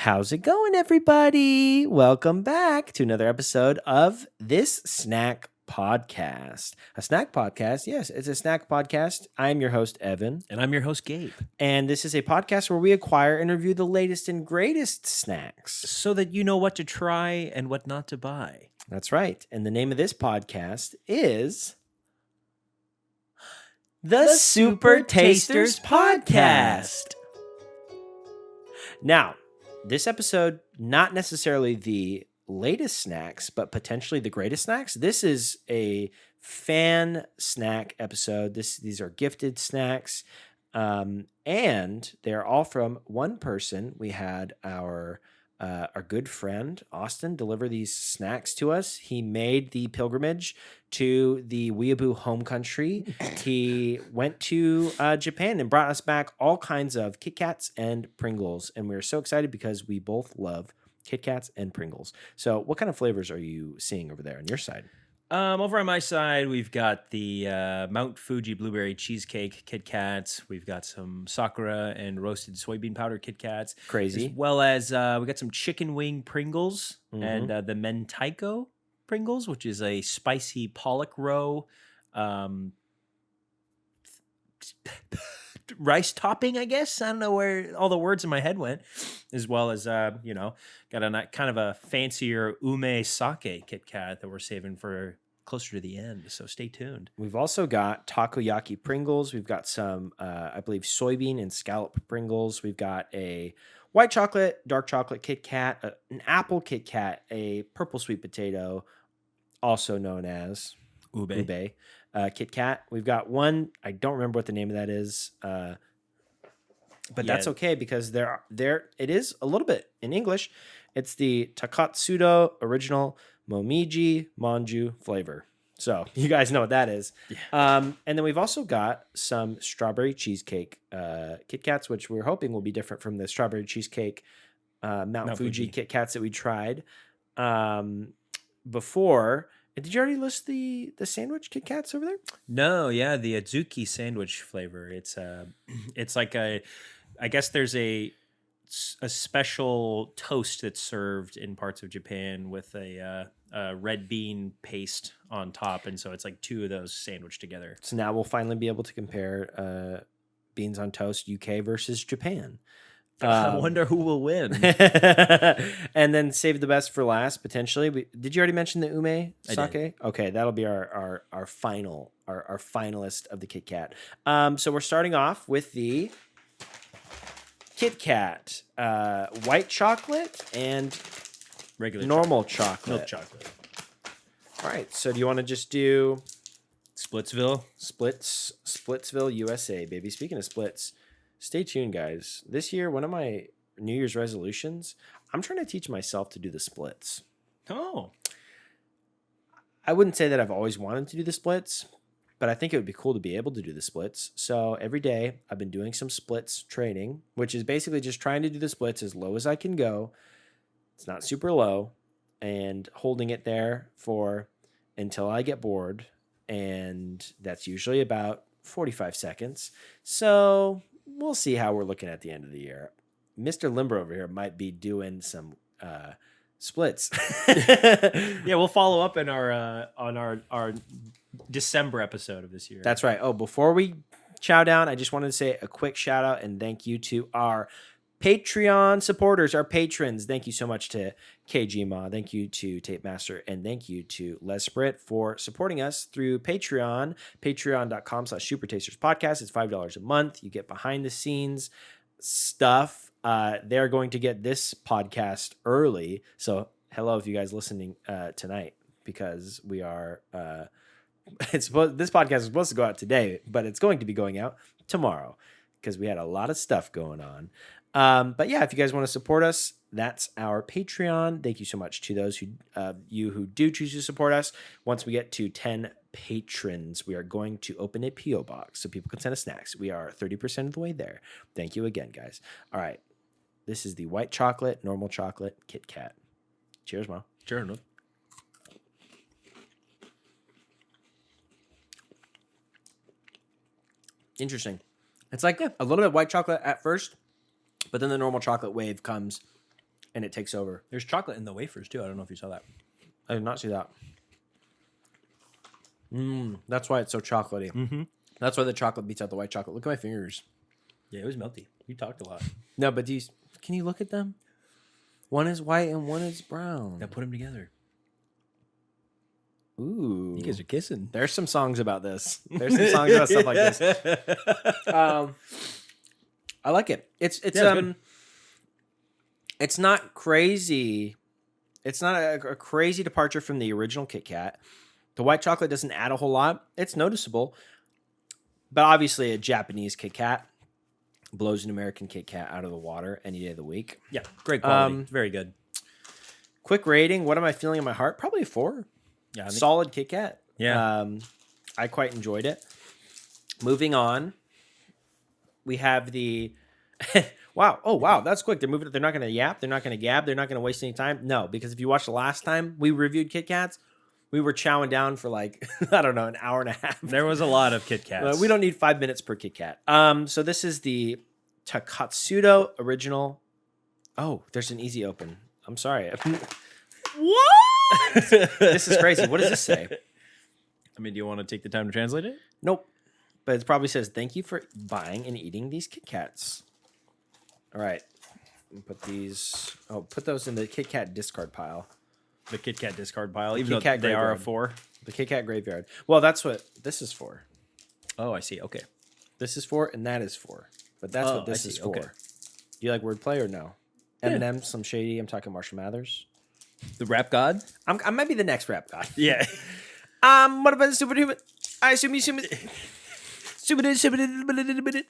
How's it going, everybody? Welcome back to another episode of This Snack Podcast. A snack podcast? Yes, it's a snack podcast. I'm your host, Evan. And I'm your host, Gabe. And this is a podcast where we acquire and review the latest and greatest snacks. So that you know what to try and what not to buy. That's right. And the name of this podcast is The Super Tasters Podcast. Now, this episode, not necessarily the latest snacks, but potentially the greatest snacks. This is a fan snack episode. These are gifted snacks, and they're all from one person. We had our good friend Austin deliver these snacks to us. He made the pilgrimage to the Weeaboo home country. He went to Japan and brought us back all kinds of Kit Kats and Pringles. And we were so excited because we both love Kit Kats and Pringles. So what kind of flavors are you seeing over there on your side? Over on my side, we've got the Mount Fuji Blueberry Cheesecake Kit Kats. We've got some Sakura and roasted soybean powder Kit Kats. Crazy. As well as we got some chicken wing Pringles and the Mentaiko Pringles, which is a spicy pollock roe rice topping, I guess. I don't know where all the words in my head went. As well as, got a kind of a fancier ume sake Kit Kat that we're saving for closer to the end. So stay tuned. We've also got takoyaki Pringles. We've got some, I believe, soybean and scallop Pringles. We've got a white chocolate, dark chocolate Kit Kat, an apple Kit Kat, a purple sweet potato, also known as ube Kit Kat. We've got one, I don't remember what the name of that is, but that's okay because there it is a little bit in English. It's the Takatsudo original Momiji Manju flavor. So you guys know what that is. Yeah. And then we've also got some strawberry cheesecake Kit Kats, which we're hoping will be different from the strawberry cheesecake Mount Fuji Kit Kats that we tried before. Did you already list the sandwich Kit Kats over there? No, yeah, the Azuki sandwich flavor. It's like I guess there's a special toast that's served in parts of Japan with a red bean paste on top, and so it's like two of those sandwiched together. So now we'll finally be able to compare beans on toast UK versus Japan. I wonder who will win. And then save the best for last, potentially. Did you already mention the ume sake? Okay, that'll be our finalist of the Kit Kat. So we're starting off with the Kit Kat, white chocolate and regular normal chocolate. Milk chocolate. All right, so do you want to just do Splitsville, USA, baby? Speaking of splits, stay tuned, guys. This year, one of my New Year's resolutions, I'm trying to teach myself to do the splits. Oh. I wouldn't say that I've always wanted to do the splits, but I think it would be cool to be able to do the splits. So every day, I've been doing some splits training, which is basically just trying to do the splits as low as I can go. It's not super low, and holding it there for until I get bored, and that's usually about 45 seconds. So we'll see how we're looking at the end of the year. Mr. Limber over here might be doing some splits. Yeah, we'll follow up in our December episode of this year. That's right. Oh, before we chow down, I just wanted to say a quick shout out and thank you to our Patreon supporters, our patrons. Thank you so much to KG Ma. Thank you to Tape Master. And thank you to Les Britt for supporting us through Patreon. Patreon.com/SuperTastersPodcast. It's $5 a month. You get behind the scenes stuff. They're going to get this podcast early. So hello, if you guys listening tonight, because we are this podcast is supposed to go out today, but it's going to be going out tomorrow because we had a lot of stuff going on. But yeah, if you guys want to support us, that's our Patreon. Thank you so much to those who do choose to support us. Once we get to 10 patrons, we are going to open a P.O. box so people can send us snacks. We are 30% of the way there. Thank you again, guys. All right. This is the white chocolate, normal chocolate Kit Kat. Cheers, Mo. Cheers. Interesting. It's like a little bit white chocolate at first, but then the normal chocolate wave comes and it takes over. There's chocolate in the wafers too. I don't know if you saw that. I did not see that. That's why it's so chocolatey. Mm-hmm. That's why the chocolate beats out the white chocolate. Look at my fingers. Yeah, it was melty. You talked a lot. No, but these, can you look at them? One is white and one is brown. Now put them together. Ooh. You guys are kissing. There's some songs about this. There's some songs about stuff like this. I like it. It's good. It's not crazy. It's not a crazy departure from the original Kit Kat. The white chocolate doesn't add a whole lot. It's noticeable. But obviously a Japanese Kit Kat blows an American Kit Kat out of the water any day of the week. Yeah, great quality. It's very good. Quick rating. What am I feeling in my heart? Probably a 4. Yeah, Solid Kit Kat. Yeah. I quite enjoyed it. Moving on. We have the... Wow. Oh, wow. That's quick. They're moving. They're not going to yap. They're not going to gab. They're not going to waste any time. No, because if you watched the last time we reviewed Kit Kats, we were chowing down for like, I don't know, an hour and a half. There was a lot of Kit Kats. We don't need 5 minutes per Kit Kat. So this is the Takatsudo original. Oh, there's an easy open. I'm sorry. What? This is crazy. What does this say? I mean, do you want to take the time to translate it? Nope. But it probably says, thank you for buying and eating these Kit Kats. All right. Put these. Oh, put those in the Kit Kat discard pile. The Kit Kat discard pile, even Kit though Kat they are a graveyard. 4. The Kit Kat graveyard. Well, that's what this is for. Oh, I see. Okay. This is for, and that is for. But that's Oh, what this I is see. for. Okay. Do you like wordplay or no? Yeah. Eminem, some shady. I'm talking Marshall Mathers. The rap god? I might be the next rap guy. Yeah. What about the superhuman? I assume you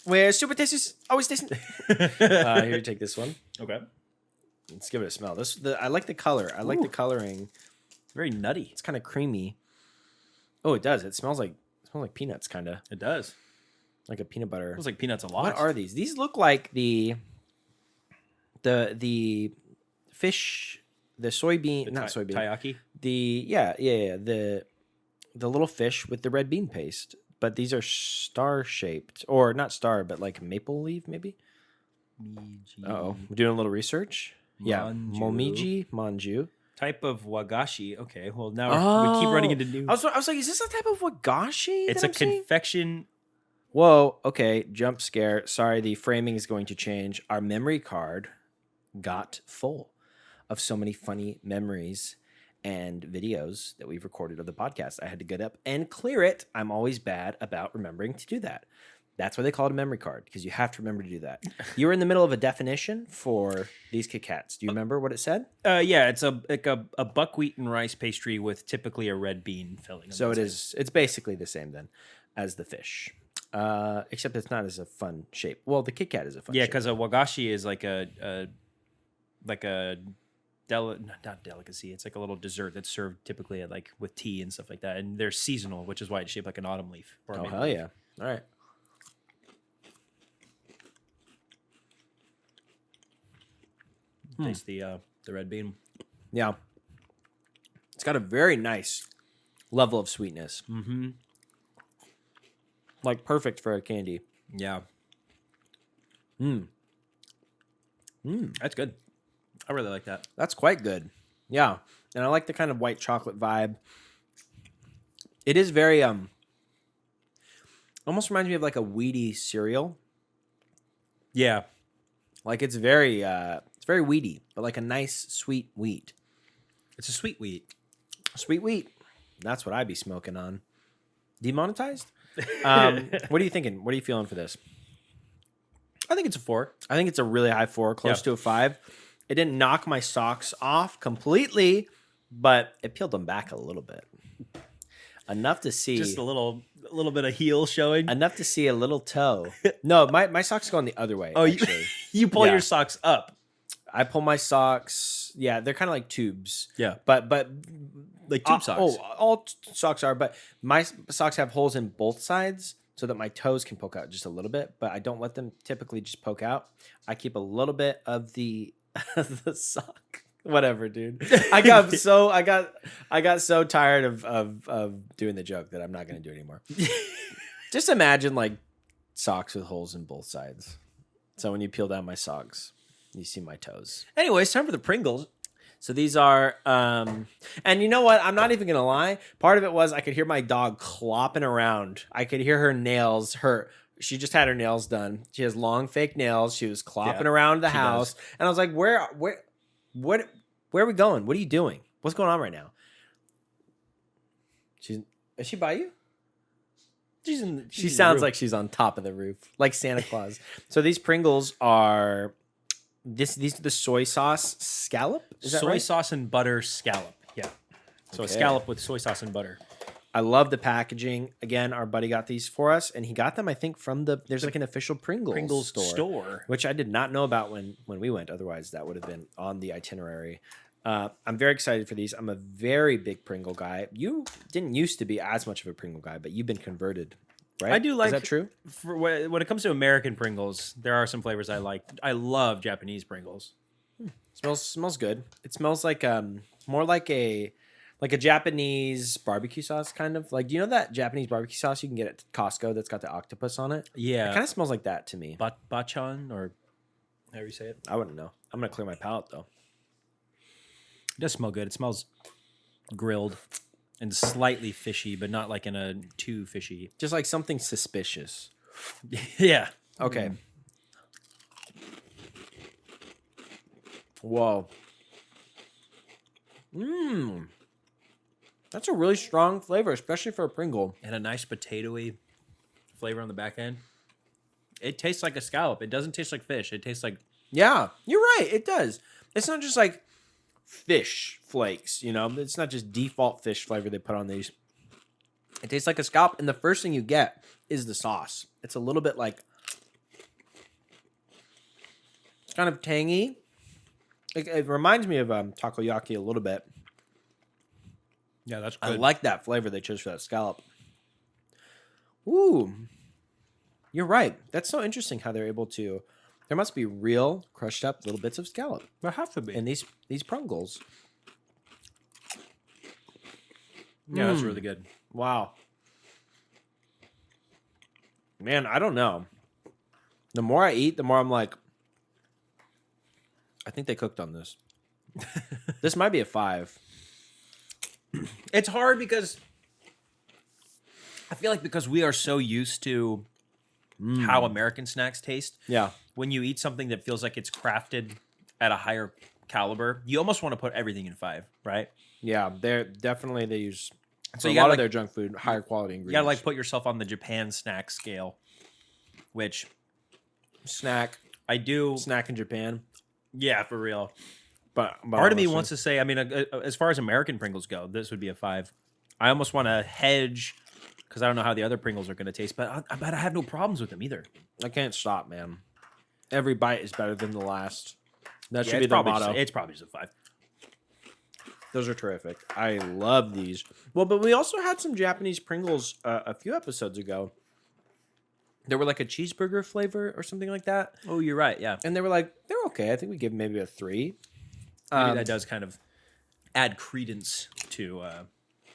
where super tastes always tasting. Here, take this one. Okay. Let's give it a smell. I like the color. I like the coloring. Very nutty. It's kind of creamy. Oh, it does. It smells like peanuts, kind of It does. like a peanut butter. It was like peanuts a lot. What are these? These look like the fish, the soybean, not soybean. Taiyaki? The little fish with the red bean paste. But these are star shaped, or not star, but like maple leaf, maybe. Uh-oh, we're doing a little research. Yeah, momiji manju. Type of wagashi. Okay, well now we keep running into new. I was like, is this a type of wagashi? It's a confection. Whoa, okay, jump scare. Sorry, the framing is going to change. Our memory card got full of so many funny memories and videos that we've recorded of the podcast. I had to get up and clear it. I'm always bad about remembering to do that. That's why they call it a memory card, because you have to remember to do that. You were in the middle of a definition for these Kit Kats. Do you remember what it said? Yeah, it's a buckwheat and rice pastry with typically a red bean filling. So it is. It's basically the same then as the fish, except it's not as a fun shape. Well, the Kit Kat is a fun. Yeah, shape. because a wagashi is like a not delicacy. It's like a little dessert that's served typically at like with tea and stuff like that, and they're seasonal, which is why it's shaped like an autumn leaf. Or a Oh maple hell leaf. yeah! All right. Taste the red bean. Yeah. It's got a very nice level of sweetness. Mm-hmm. Like perfect for a candy. Yeah. Mm. That's good. I really like that. That's quite good. Yeah. And I like the kind of white chocolate vibe. It is very almost reminds me of like a weedy cereal. Yeah. Like it's very weedy, but like a nice sweet wheat. It's a sweet wheat. Sweet wheat. That's what I'd be smoking on. Demonetized? What are you thinking? What are you feeling for this? I think it's a 4. I think it's a really high 4, close to a 5. It didn't knock my socks off completely, but it peeled them back a little bit. Enough to see. Just a little bit of heel showing. Enough to see a little toe. No, my socks going the other way. Oh, actually. you pull Yeah. your socks up. I pull my socks. Yeah, they're kind of like tubes. Yeah. But Like tube socks. Oh, all socks are, but my socks have holes in both sides so that my toes can poke out just a little bit, but I don't let them typically just poke out. I keep a little bit of the sock. Whatever, dude. I got so tired of doing the joke that I'm not going to do it anymore. Just imagine like socks with holes in both sides. So when you peel down my socks, You see my toes. Anyways, time for the Pringles. So these are, and you know what? I'm not even gonna lie. Part of it was I could hear my dog clopping around. I could hear her nails. She just had her nails done. She has long fake nails. She was clopping around the house, and I was like, where are we going? What are you doing? What's going on right now? Is she by you? She sounds like she's on top of the roof, like Santa Claus. So these Pringles are. These are the soy sauce scallop? Is that soy right? sauce and butter scallop. Yeah. So a scallop with soy sauce and butter. I love the packaging. Again, our buddy got these for us, and he got them, I think, from there's like an official Pringles store, which I did not know about when we went. Otherwise, that would have been on the itinerary. I'm very excited for these. I'm a very big Pringle guy. You didn't used to be as much of a Pringle guy, but you've been converted. Right? I do like. Is that true? When it comes to American Pringles, there are some flavors I like. I love Japanese Pringles. Smells good. It smells like more like a Japanese barbecue sauce, kind of like. Do you know that Japanese barbecue sauce you can get at Costco that's got the octopus on it? Yeah, it kind of smells like that to me. Bachan, or however you say it. I wouldn't know. I'm gonna clear my palate though. It does smell good. It smells grilled and slightly fishy, but not like in a too fishy. Just like something suspicious. Yeah. Okay. Whoa. That's a really strong flavor, especially for a Pringle. And a nice potatoey flavor on the back end. It tastes like a scallop. It doesn't taste like fish. It tastes like... Yeah, you're right. It does. It's not just like fish flakes, you know? It's not just default fish flavor they put on these. It tastes like a scallop, and the first thing you get is the sauce. It's a little bit like... It's kind of tangy. It reminds me of takoyaki a little bit. Yeah, that's good. I like that flavor they chose for that scallop. Ooh. You're right. That's so interesting how they're able to... There must be real crushed up little bits of scallop. There have to be. And these Pringles. Yeah, that's really good. Wow. Man, I don't know. The more I eat, the more I'm like, I think they cooked on this. This might be a 5. It's hard because I feel like because we are so used to how American snacks taste. Yeah. When you eat something that feels like it's crafted at a higher caliber, you almost want to put everything in 5, right? Yeah, they use So a you lot gotta, of their junk food, higher quality ingredients. You gotta like put yourself on the Japan snack scale, which snack in Japan. Yeah, for real. But part of me wants to say, I mean, as far as American Pringles go, this would be a 5. I almost want to hedge because I don't know how the other Pringles are going to taste, but I have no problems with them either. I can't stop, man. Every bite is better than the last. That should be the motto. It's probably just a 5. Those are terrific. I love these. Well, but we also had some Japanese Pringles a few episodes ago. They were like a cheeseburger flavor or something like that. Oh, you're right. Yeah. And they were like, they're okay. I think we give them maybe a 3. Maybe that does kind of add credence to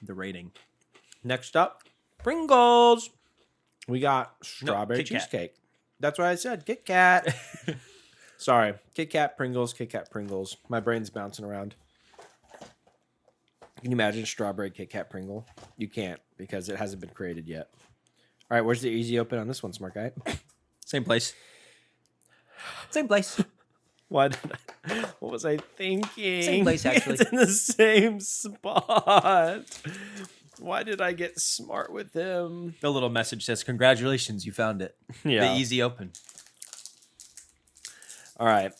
the rating. Next up, Pringles. We got strawberry Kit Kat. cheesecake. That's what I said. Kit Kat. Sorry. Kit Kat Pringles. Kit Kat Pringles. My brain's bouncing around. Can you imagine strawberry Kit Kat Pringle? You can't because it hasn't been created yet. All right, where's the easy open on this one, smart guy? Same place. Same place. What was I thinking? Same place, actually. It's in the same spot. Why did I get smart with him? The little message says, "Congratulations, you found it." Yeah. The easy open. All right,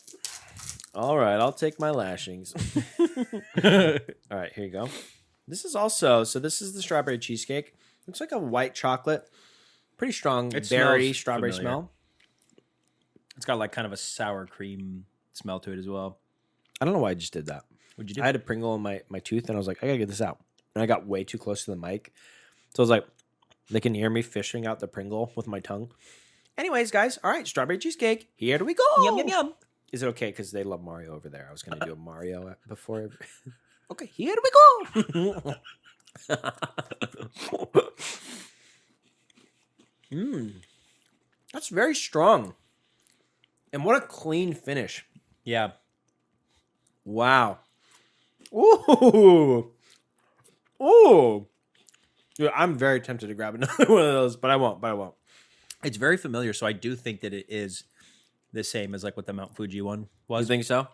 I'll take my lashings. All right, here you go. This is the strawberry cheesecake. Looks like a white chocolate. Pretty strong berry strawberry smell. It's got like kind of a sour cream smell to it as well. I don't know why I just did that. What'd you do? I had a Pringle in my tooth, and I was like, I gotta get this out. And I got way too close to the mic. So I was like, they can hear me fishing out the Pringle with my tongue. Anyways, guys, all right, strawberry cheesecake. Here we go. Yum, yum, yum. Is it okay? Because they love Mario over there. I was going to do a Mario before. Okay, here we go. That's very strong. And what a clean finish. Yeah. Wow. Ooh. Ooh. Dude, I'm very tempted to grab another one of those, but I won't. It's very familiar, so I do think that it is the same as like what the Mount Fuji one You was. think so?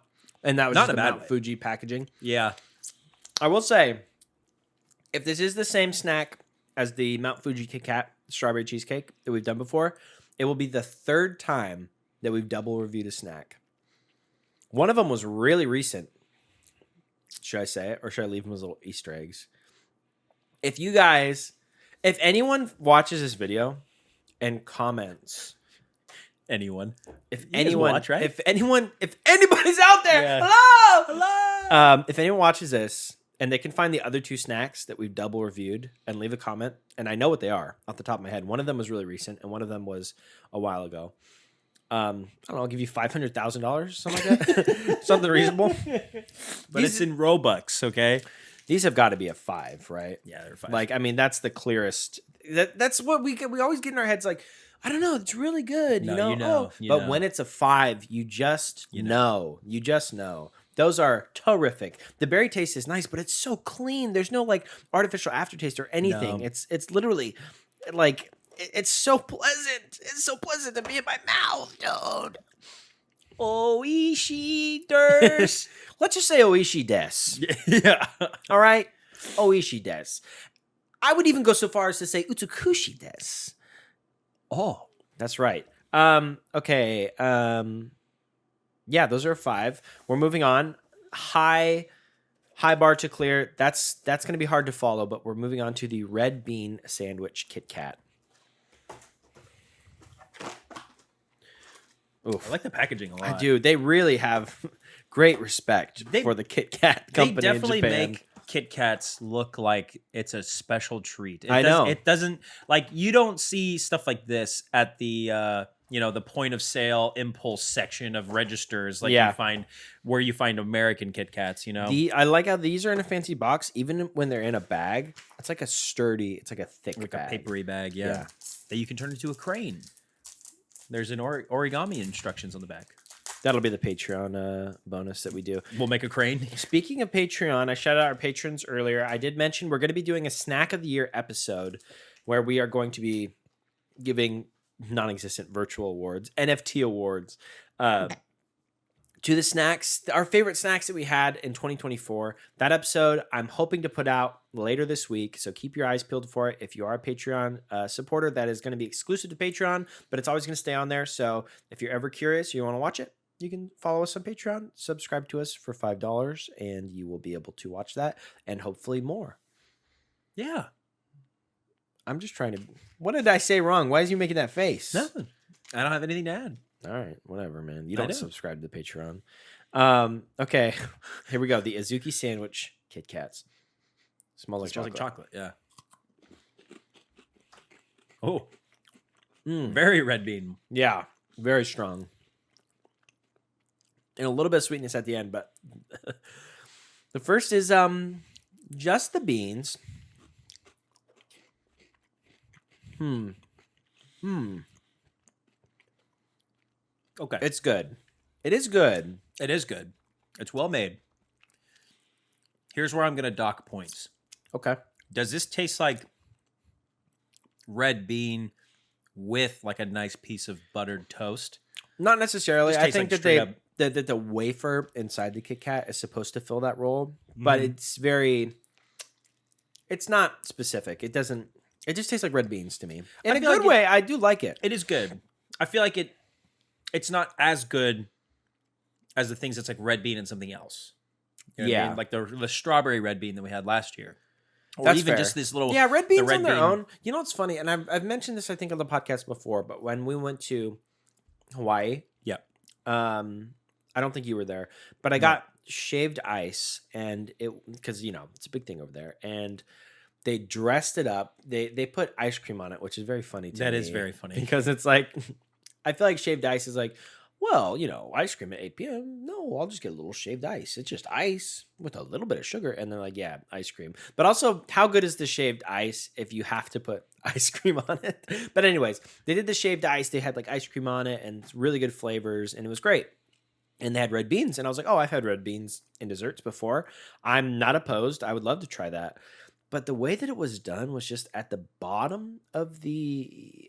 And that was Not just in a the bad Mount way. Fuji packaging. Yeah. I will say, if this is the same snack as the Mount Fuji Kit Kat strawberry cheesecake that we've done before, it will be the third time that we've double reviewed a snack. One of them was really recent. Should I say it, or should I leave them as little Easter eggs? If anyone watches this video and comments, Anyone. if You guys anyone, watch, right? if anybody's out there, Yeah. hello. If anyone watches this and they can find the other two snacks that we've double reviewed and leave a comment, and I know what they are off the top of my head. One of them was really recent, and one of them was a while ago. I don't know. I'll give you $500,000, something like that, something reasonable. But it's in Robux, okay? These have got to be a 5, right? Yeah, they're 5. Like, I mean, that's the clearest. That's what we always get in our heads. Like, I don't know, it's really good. No, you know, But when it's a 5, you just know. You just know. Those are terrific. The berry taste is nice, but it's so clean. There's no like artificial aftertaste or anything. No. It's literally like it's so pleasant. It's so pleasant to be in my mouth, dude. Oishi des. Let's just say Oishi des. Yeah. All right? Oishi des. I would even go so far as to say Utsukushi des. Oh. That's right. Okay. Yeah, those are a 5. We're moving on. High bar to clear. That's going to be hard to follow, but we're moving on to the red bean sandwich Kit Kat. Oof. I like the packaging a lot. I do. They really have great respect for the Kit Kat company. They definitely in Japan. make Kit Kats look like it's a special treat. I know. It doesn't, like, you don't see stuff like this at the the point of sale impulse section of registers like you find where you find American Kit Kats, I like how these are in a fancy box. Even when they're in a bag, it's like a thick like bag. a papery bag, that you can turn into a crane. There's an origami instructions on the back. That'll be the Patreon bonus that we do. We'll make a crane. Speaking of Patreon, I shouted out our patrons earlier. I did mention we're going to be doing a Snack of the Year episode where we are going to be giving non-existent virtual awards, NFT awards, to the snacks, our favorite snacks that we had in 2024. That episode, I'm hoping to put out later this week, so keep your eyes peeled for it. If you are a Patreon supporter, that is going to be exclusive to Patreon, but it's always going to stay on there. So if you're ever curious, you want to watch it, you can follow us on Patreon, subscribe to us for $5, and you will be able to watch that and hopefully more. Yeah. I'm just trying to... What did I say wrong? Why is you making that face? Nothing. I don't have anything to add. All right, whatever, man. You don't know. subscribe to the Patreon. Okay, here we go. The Azuki sandwich Kit Kats. Smells like chocolate. Chocolate, yeah. Oh, very red bean. Yeah, very strong. And a little bit of sweetness at the end, but the first is just the beans. Okay. It's good. It is good. It is good. It's well made. Here's where I'm going to dock points. Okay. Does this taste like red bean with like a nice piece of buttered toast? Not necessarily. This I tastes think like that the wafer inside the Kit Kat is supposed to fill that role, but it's not specific. It just tastes like red beans to me. In a good way, I do like it. It is good. I feel like it's not as good as the things that's like red bean and something else. You know what I mean? Like the strawberry red bean that we had last year. Or That's even fair. just this little... Yeah, red beans on their own. You know what's funny? And I've mentioned this, I think, on the podcast before, but when we went to Hawaii... Yeah. I don't think you were there, but I got shaved ice, and because, it's a big thing over there, and they dressed it up. They put ice cream on it, which is very funny to me. That is very funny. Because it's like... I feel like shaved ice is like... Well, ice cream at 8 p.m. No, I'll just get a little shaved ice. It's just ice with a little bit of sugar. And they're like, yeah, ice cream. But also, how good is the shaved ice if you have to put ice cream on it? But anyways, they did the shaved ice. They had like ice cream on it and really good flavors. And it was great. and they had red beans, and I was like, oh, I've had red beans in desserts before. I'm not opposed. I would love to try that. But the way that it was done was just at the bottom of the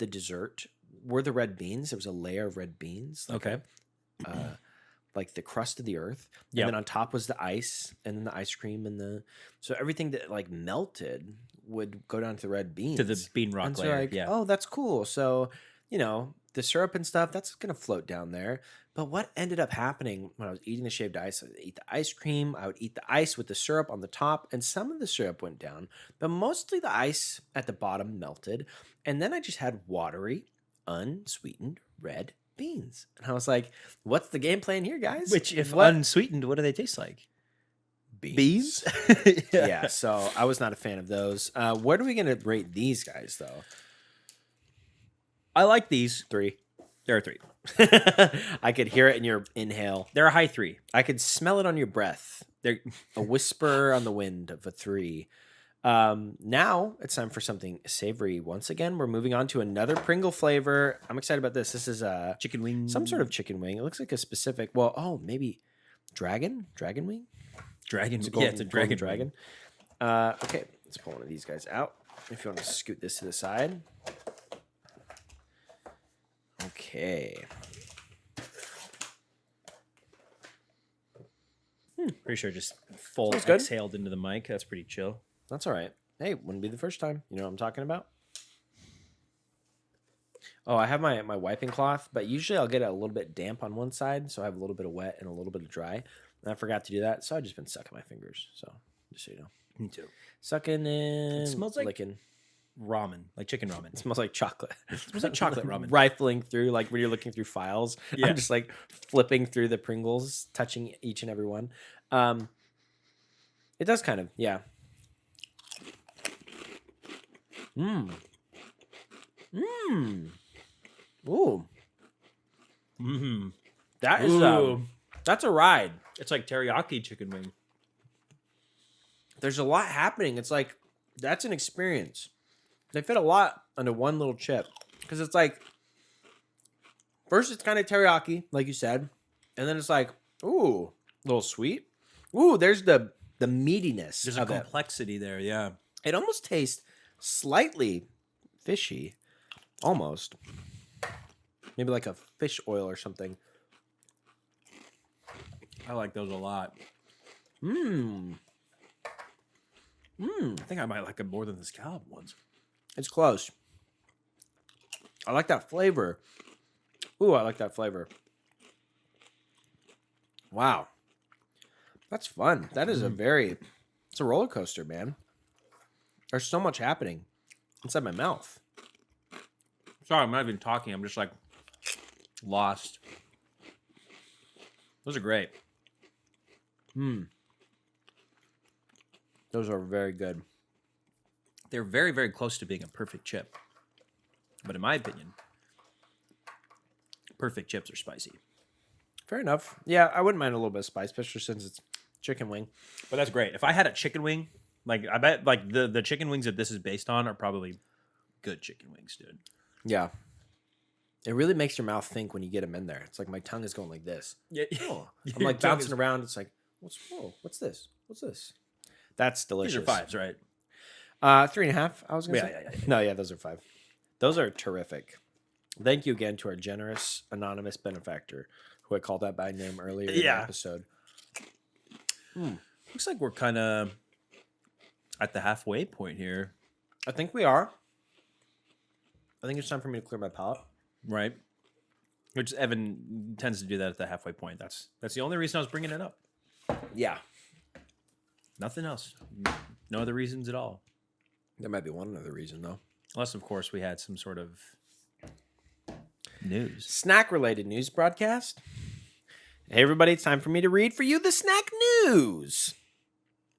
dessert were the red beans. There was a layer of red beans, Okay. like the crust of the earth, Yeah. and then on top was the ice, and then the ice cream, and so everything that like melted would go down to the red beans, To the bean rock and so layer. like, Yeah. oh, that's cool. So the syrup and stuff that's gonna float down there. But what ended up happening when I was eating the shaved ice, I would eat the ice cream, I would eat the ice with the syrup on the top, and some of the syrup went down, but mostly the ice at the bottom melted, and then I just had watery, unsweetened red beans. And I was like, what's the game plan here, guys? Which, if What? unsweetened, what do they taste like? Beans. Yeah. Yeah, so I was not a fan of those. What are we going to rate these guys, though? I like these. 3. There are 3. I could hear it in your inhale. They're a high 3. I could smell it on your breath. They're A whisper on the wind of a 3. Now it's time for something savory. Once again, we're moving on to another Pringle flavor. I'm excited about this. This is chicken wing. some sort of chicken wing. It looks like a specific. Well, maybe dragon wing. dragon. It's a Yeah, it's a golden dragon. dragon. Okay, let's pull one of these guys out. If you want to scoot this to the side. Okay. Pretty sure just full Smells good. exhaled into the mic. That's pretty chill. That's all right. Hey, wouldn't be the first time. You know what I'm talking about? Oh, I have my wiping cloth, but usually I'll get it a little bit damp on one side, so I have a little bit of wet and a little bit of dry. And I forgot to do that, so I've just been sucking my fingers. So, just so you know. Me too. Sucking and smells like licking. Ramen, like chicken ramen. It smells like chocolate. It smells like chocolate ramen. Rifling through, like when you're looking through files. Yeah. I'm just like flipping through the Pringles, touching each and every one. It does kind of, yeah. Mmm. Mmm. Ooh. Mm-hmm. That is, that's a ride. It's like teriyaki chicken wing. There's a lot happening. It's like, that's an experience. They fit a lot into one little chip. Because it's like, first it's kind of teriyaki, like you said. And then it's like, ooh, a little sweet. Ooh, there's the meatiness. There's a of it. complexity there, yeah. It almost tastes slightly fishy. Almost. Maybe like a fish oil or something. I like those a lot. Mmm. I think I might like them more than the scallop ones. It's close. I like that flavor. Ooh, I like that flavor. Wow. That's fun. That is it's a roller coaster, man. There's so much happening inside my mouth. Sorry, I'm not even talking. I'm just like lost. Those are great. Those are very good. They're very, very close to being a perfect chip. But in my opinion, perfect chips are spicy. Fair enough. Yeah, I wouldn't mind a little bit of spice, especially since it's chicken wing. But that's great. If I had a chicken wing, like I bet like the chicken wings that this is based on are probably good chicken wings, dude. Yeah. It really makes your mouth think when you get them in there. It's like my tongue is going like this. Yeah. Oh. I'm like bouncing around. It's like, what's this? What's this? That's delicious. These are 5s, right? 3.5, I was going to say. Yeah. No, yeah, those are 5. Those are terrific. Thank you again to our generous anonymous benefactor who I called out by name earlier in the episode. Looks like we're kind of at the halfway point here. I think we are. I think it's time for me to clear my palate. Right. Which Evan tends to do that at the halfway point. That's the only reason I was bringing it up. Yeah. Nothing else. No other reasons at all. There might be one other reason, though. Unless, of course, we had some sort of news. Snack-related news broadcast. Hey, everybody, it's time for me to read for you the snack news.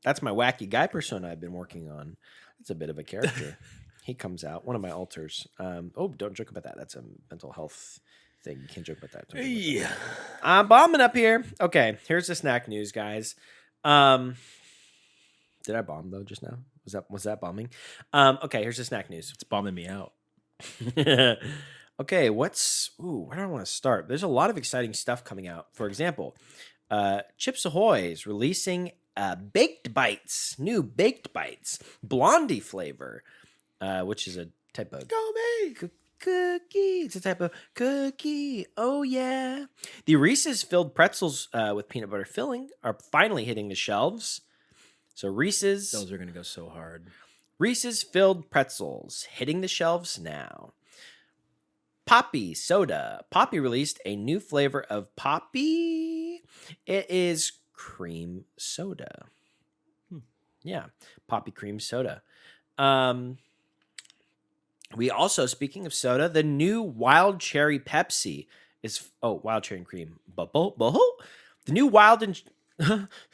That's my wacky guy persona I've been working on. It's a bit of a character. He comes out, one of my alters. Don't joke about that. That's a mental health thing. You can't joke about that. Don't joke about that. I'm bombing up here. Okay, here's the snack news, guys. Did I bomb though just now? Was that bombing? Okay, here's the snack news. It's bombing me out. Okay, where do I want to start? There's a lot of exciting stuff coming out. For example, Chips Ahoy is releasing baked bites, new baked bites, blondie flavor, which is a type of cookie. It's a type of cookie. Oh yeah. The Reese's filled pretzels with peanut butter filling are finally hitting the shelves. So Those are gonna go so hard. Reese's filled pretzels hitting the shelves now. Poppy soda. Poppy released a new flavor of Poppy. It is cream soda. Yeah, Poppy cream soda. We also, speaking of soda, the new wild cherry Pepsi is wild cherry and cream. The new wild and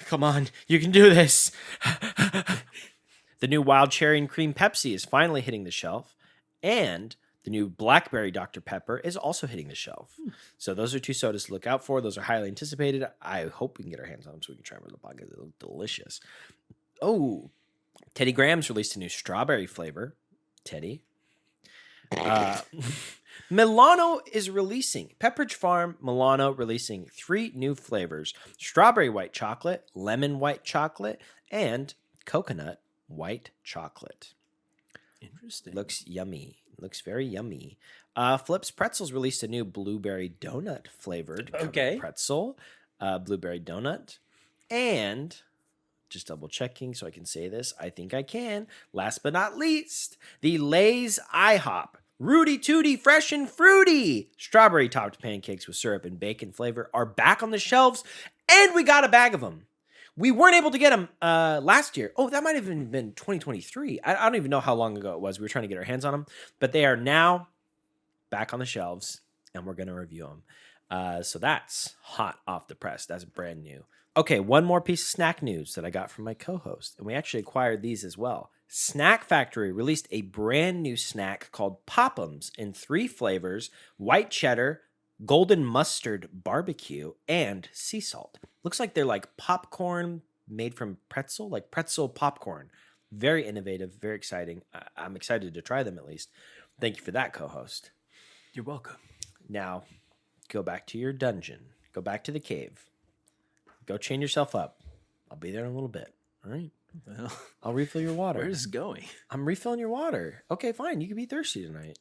come on, you can do this. The new wild cherry and cream Pepsi is finally hitting the shelf, and the new blackberry Dr. Pepper is also hitting the shelf. So those are two sodas to look out for. Those are highly anticipated. I hope we can get our hands on them so we can try them on the podcast. They look delicious. Oh, Teddy Grahams released a new strawberry flavor. Teddy. Milano is releasing Pepperidge Farm Milano releasing 3 new flavors: strawberry white chocolate, lemon white chocolate, and coconut white chocolate. Interesting. Looks yummy. Looks very yummy. Flips Pretzels released a new blueberry donut flavored pretzel, blueberry donut, and just double checking so I can say this. I think I can. Last but not least, the Lay's IHOP Rudy Tooty Fresh and Fruity strawberry topped pancakes with syrup and bacon flavor are back on the shelves, and we got a bag of them. We weren't able to get them last year. Oh, that might have even been 2023. I don't even know how long ago it was. We were trying to get our hands on them, but they are now back on the shelves, and we're going to review them. So that's hot off the press. That's brand new. Okay, one more piece of snack news that I got from my co-host, and we actually acquired these as well. Snack Factory released a brand new snack called Pop'ems in 3 flavors: white cheddar, golden mustard barbecue, and sea salt. Looks like they're like popcorn made from pretzel, like pretzel popcorn. Very innovative, very exciting. I'm excited to try them at least. Thank you for that, co-host. You're welcome. Now, go back to your dungeon. Go back to the cave. Go chain yourself up. I'll be there in a little bit. All right? Well, I'll refill your water. where is it going? I'm refilling your water. Okay, fine. You can be thirsty tonight.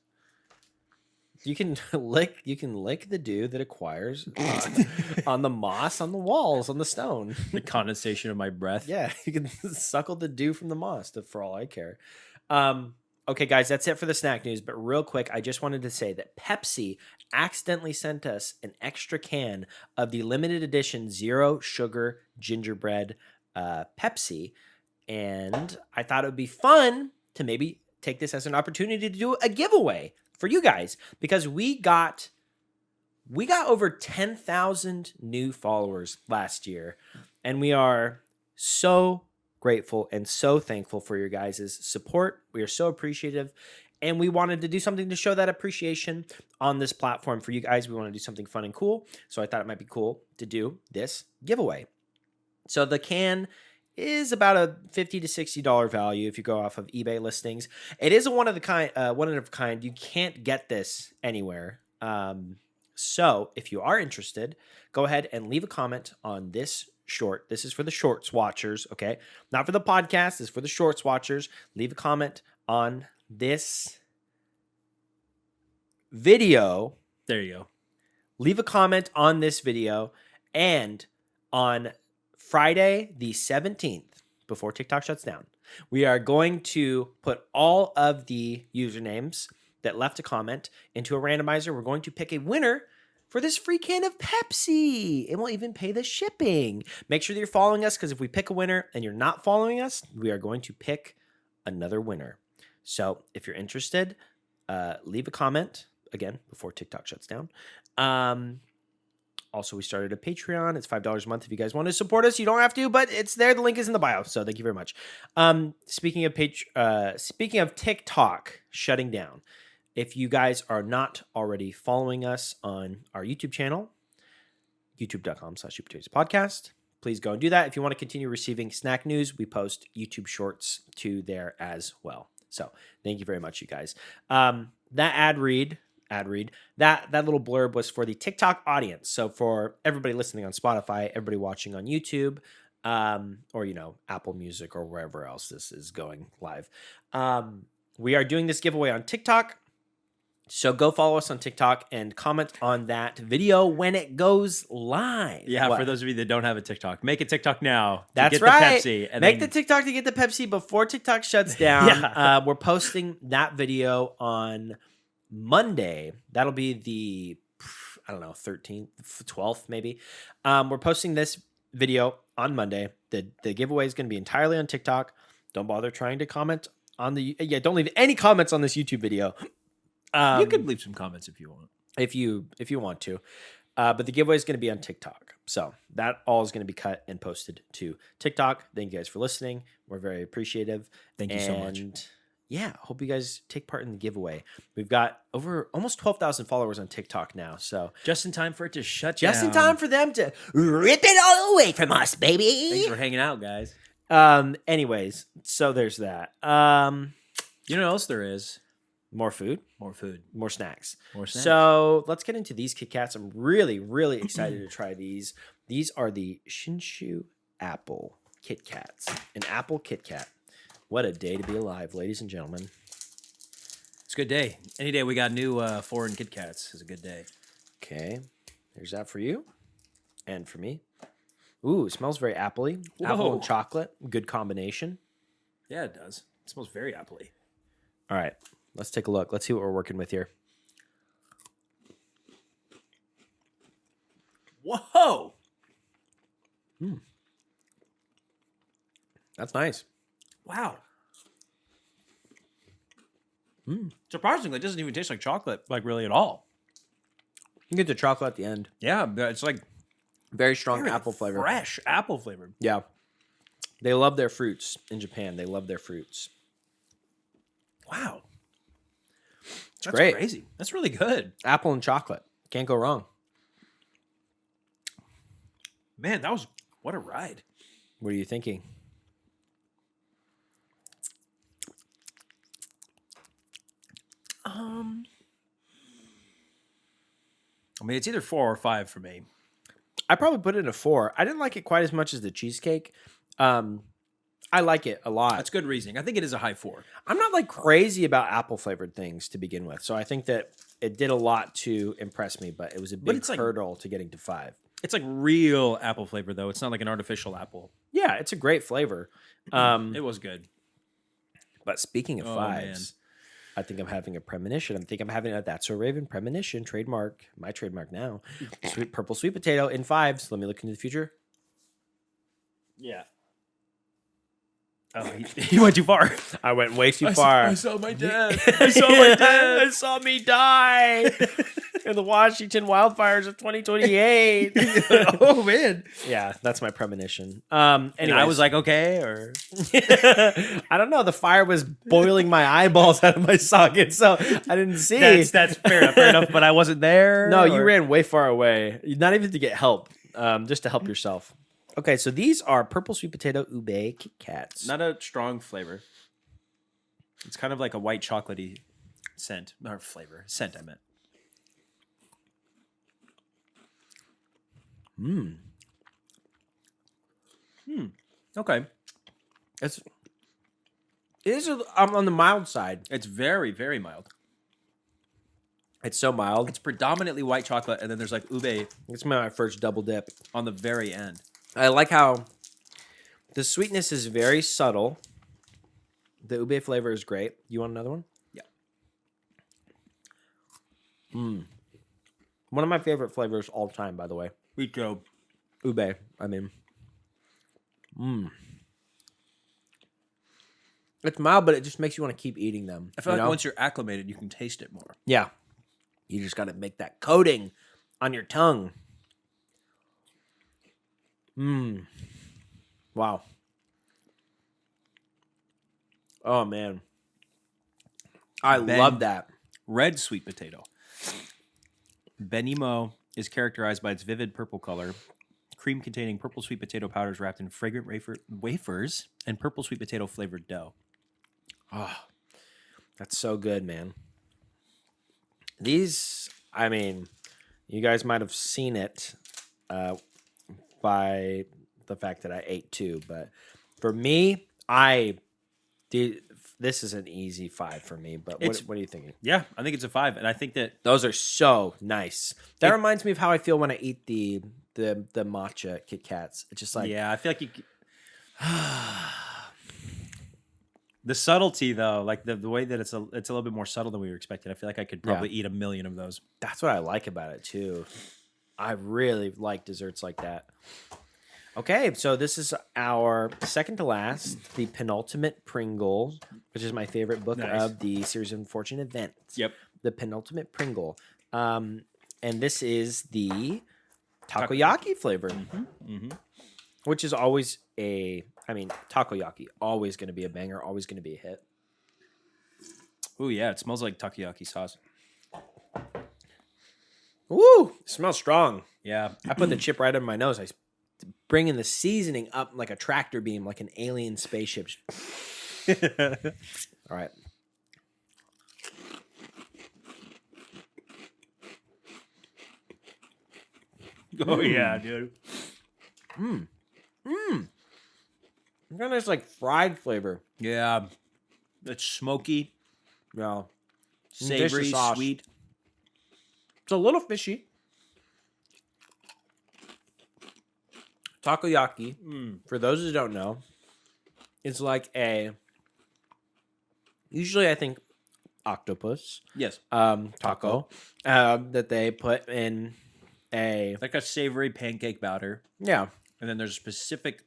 You can lick the dew that acquires on the moss, on the walls, on the stone. The condensation of my breath. Yeah, you can suckle the dew from the moss for all I care. Okay, guys, that's it for the snack news. But real quick, I just wanted to say that Pepsi accidentally sent us an extra can of the limited edition 0 sugar gingerbread Pepsi. And I thought it would be fun to maybe take this as an opportunity to do a giveaway for you guys, because we got over 10,000 new followers last year, and we are so grateful and so thankful for your guys' support. We are so appreciative, and we wanted to do something to show that appreciation on this platform for you guys. We want to do something fun and cool, so I thought it might be cool to do this giveaway. So the can is about a $50 to $60 value if you go off of eBay listings. It is a one of a kind. You can't get this anywhere. So if you are interested, go ahead and leave a comment on this short. This is for the shorts watchers, okay? Not for the podcast. This is for the shorts watchers. Leave a comment on this video. There you go. Leave a comment on this video, and on Friday the 17th, before TikTok shuts down, we are going to put all of the usernames that left a comment into a randomizer. We're going to pick a winner for this free can of Pepsi. It will even pay the shipping. Make sure that you're following us, because if we pick a winner and you're not following us, we are going to pick another winner. So if you're interested, leave a comment, again, before TikTok shuts down. Also, we started a Patreon. It's $5 a month if you guys want to support us. You don't have to, but it's there. The link is in the bio. So thank you very much. Speaking of TikTok shutting down, if you guys are not already following us on our YouTube channel, youtube.com/SuperTastyPodcast, please go and do that. If you want to continue receiving snack news, we post YouTube shorts to there as well. So thank you very much, you guys. That ad read ad read. That little blurb was for the TikTok audience. So for everybody listening on Spotify, everybody watching on YouTube, or Apple Music or wherever else this is going live. We are doing this giveaway on TikTok. So go follow us on TikTok and comment on that video when it goes live. Yeah, for those of you that don't have a TikTok, make a TikTok now. That's get right. The Pepsi, and make the TikTok to get the Pepsi before TikTok shuts down. Yeah. We're posting that video on Monday. That'll be the 13th, 12th maybe. We're posting this video on Monday. The giveaway is going to be entirely on TikTok. Don't bother trying to comment on don't leave any comments on this YouTube video. You could leave some comments if you want. If you want to. But the giveaway is going to be on TikTok. So that all is going to be cut and posted to TikTok. Thank you guys for listening. We're very appreciative. Thank you so much. Yeah, hope you guys take part in the giveaway. We've got over almost 12,000 followers on TikTok now. So just in time for it to shut down. Just in time for them to rip it all away from us, baby. Thanks for hanging out, guys. Anyways, so there's that. You know what else there is? More food. More food. More snacks. More snacks. So let's get into these Kit Kats. I'm really, really excited to try these. These are the Shinshu Apple Kit Kats. An apple Kit Kat. What a day to be alive, ladies and gentlemen. It's a good day. Any day we got new foreign Kit Kats is a good day. Okay. There's that for you. And for me. Ooh, it smells very appley. Whoa. Apple and chocolate. Good combination. Yeah, it does. It smells very appley. All right. Let's take a look. Let's see what we're working with here. Whoa. That's nice. Wow. Surprisingly, it doesn't even taste like chocolate, like really at all. You get the chocolate at the end. Yeah, but it's like very strong very apple flavor. Fresh apple flavor. Yeah. They love their fruits in Japan. They love their fruits. Wow. That's great. Crazy. That's really good. Apple and chocolate. Can't go wrong. Man, what a ride. What are you thinking? I mean, it's either 4 or 5 for me. I probably put it in a 4. I didn't like it quite as much as the cheesecake. I like it a lot. That's good reasoning. I think it is a high 4. I'm not like crazy about apple flavored things to begin with, so I think that it did a lot to impress me, but it was a big hurdle to getting to 5. It's like real apple flavor, though. It's not like an artificial apple. Yeah, it's a great flavor. It was good. But speaking of fives, I think I'm having a premonition. I think I'm having a That's So Raven premonition trademark. My trademark now. Purple sweet potato in 5s. Let me look into the future. Yeah. Oh, he went too far. I went way too far. I saw my dad. I saw my dad. I saw me die in the Washington wildfires of 2028. Oh man. Yeah, that's my premonition. And I was like, okay, or I don't know. The fire was boiling my eyeballs out of my socket, so I didn't see. That's fair enough. But I wasn't there. No, you ran way far away. Not even to get help. Just to help yourself. Okay, so these are purple sweet potato ube Kit Kats. Not a strong flavor. It's kind of like a white chocolatey scent. Or flavor. Scent, I meant. Okay. It is on the mild side. It's very, very mild. It's so mild. It's predominantly white chocolate, and then there's like ube It's my first double dip. on the very end. I like how the sweetness is very subtle. The ube flavor is great. You want another one? Yeah. One of my favorite flavors all time, by the way. Me too. Ube, I mean. It's mild, but it just makes you want to keep eating them. I feel like once you're acclimated, you can taste it more. Yeah. You just got to make that coating on your tongue. Wow. Oh, man. I love that. Red sweet potato. Benimo is characterized by its vivid purple color, cream containing purple sweet potato powders wrapped in fragrant wafers, and purple sweet potato flavored dough. Oh, that's so good, man. These, I mean, you guys might have seen it by the fact that I ate two, but for me, I did. This is an easy 5 for me. But It's what are you thinking? Yeah, I think it's a 5, and I think that Those are so nice. That It- reminds me of how I feel when I eat the matcha Kit Kats. It's just like yeah, I feel like you. The subtlety though, like the way that it's a little bit more subtle than we were expecting. I feel like I could probably eat a million of those. that's what I like about it too. I really like desserts like that. Okay, so this is our second to last, the penultimate Pringle, which is my favorite book Nice. of the series of unfortunate events. Yep. The penultimate Pringle, and this is the takoyaki flavor, which is always takoyaki always going to be a banger, always going to be a hit. Oh yeah, it smells like takoyaki sauce. Ooh, it smells strong. Yeah. I put the chip right in my nose. I bringing the seasoning up like a tractor beam, like an alien spaceship. All right. Oh yeah, dude. Kind of like fried flavor. Yeah. It's smoky, Yeah. savory, sauce. sweet. It's a little fishy. Takoyaki, for those who don't know, is like usually I think octopus Yes. taco that they put in Like a savory pancake batter. yeah. And then there's a specific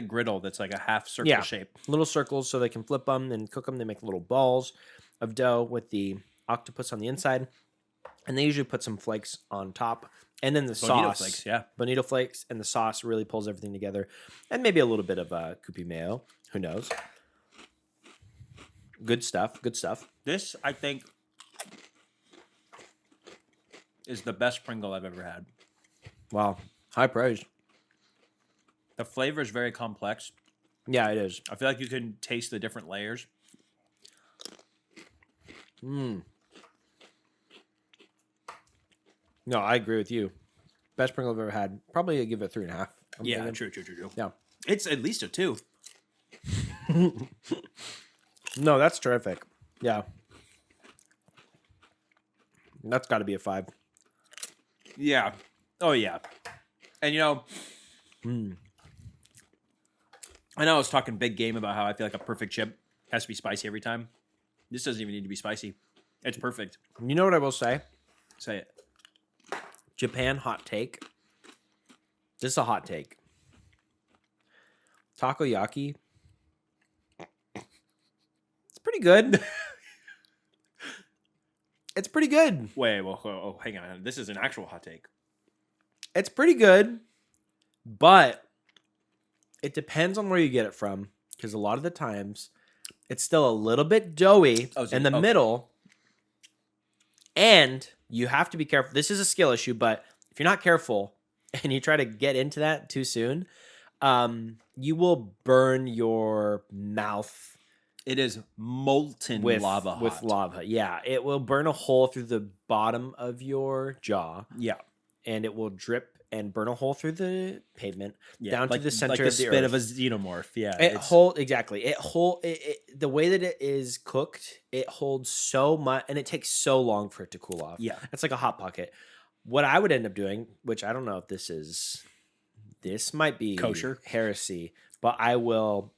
griddle that's like a half circle Yeah. shape. Little circles so they can flip them and cook them. They make little balls of dough with the octopus on the inside. And they usually put some flakes on top. And then the Bonito sauce. flakes, yeah. Bonito flakes. And the sauce really pulls everything together. And maybe a little bit of Kewpie mayo. Who knows? Good stuff. Good stuff. This, I think, is the best Pringle I've ever had. Wow. High praise. The flavor is very complex. Yeah, it is. I feel like you can taste the different layers. No, I agree with you. Best Pringle I've ever had. Probably give it 3.5. Yeah, thinking. true. Yeah. It's at least a 2. No, that's terrific. Yeah. That's got to be a 5. Yeah. Oh, yeah. And, I know I was talking big game about how I feel like a perfect chip has to be spicy every time. This doesn't even need to be spicy. It's perfect. You know what I will say? Say it. Japan hot take. This is a hot take. Takoyaki. It's pretty good. It's pretty good. Wait, well, hang on. This is an actual hot take. It's pretty good. But it depends on where you get it from. Because a lot of the times it's still a little bit doughy in the middle. And you have to be careful. This is a skill issue, but if you're not careful and you try to get into that too soon, you will burn your mouth. It is molten lava hot. With lava. Yeah, it will burn a hole through the bottom of your jaw. Yeah. And it will drip and burn a hole through the pavement down like, to the center like of the the spit earth. of a xenomorph. Yeah. The way that it is cooked, it holds so much, and it takes so long for it to cool off. Yeah. It's like a hot pocket. What I would end up doing, which I don't know if this might be kosher heresy, but I will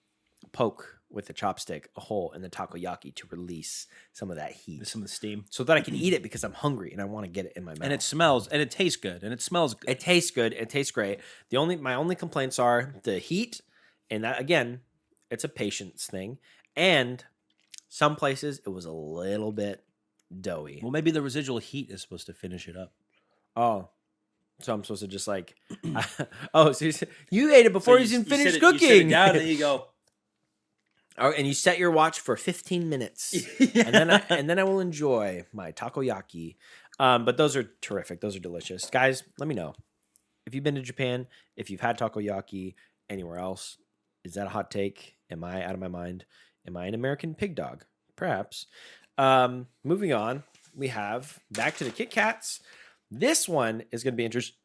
poke with a chopstick a hole in the takoyaki to release some of that heat, some of the steam, so that I can eat it because I'm hungry and I want to get it in my mouth. And it smells, and it tastes good, and it smells good. It tastes good. It tastes great. My only complaints are the heat, and that again, it's a patience thing. And some places it was a little bit doughy. Well, maybe the residual heat is supposed to finish it up. Oh, so I'm supposed to just like, so you ate it before you even finished cooking. You sit it down, and then you go. Oh, and you set your watch for 15 minutes, Yeah. and then I will enjoy my takoyaki. But those are terrific. Those are delicious, guys. Let me know if you've been to Japan, if you've had takoyaki anywhere else. Is that a hot take? Am I out of my mind? Am I an American pig dog? Perhaps. Moving on, we have back to the Kit Kats. This one is going to be interesting.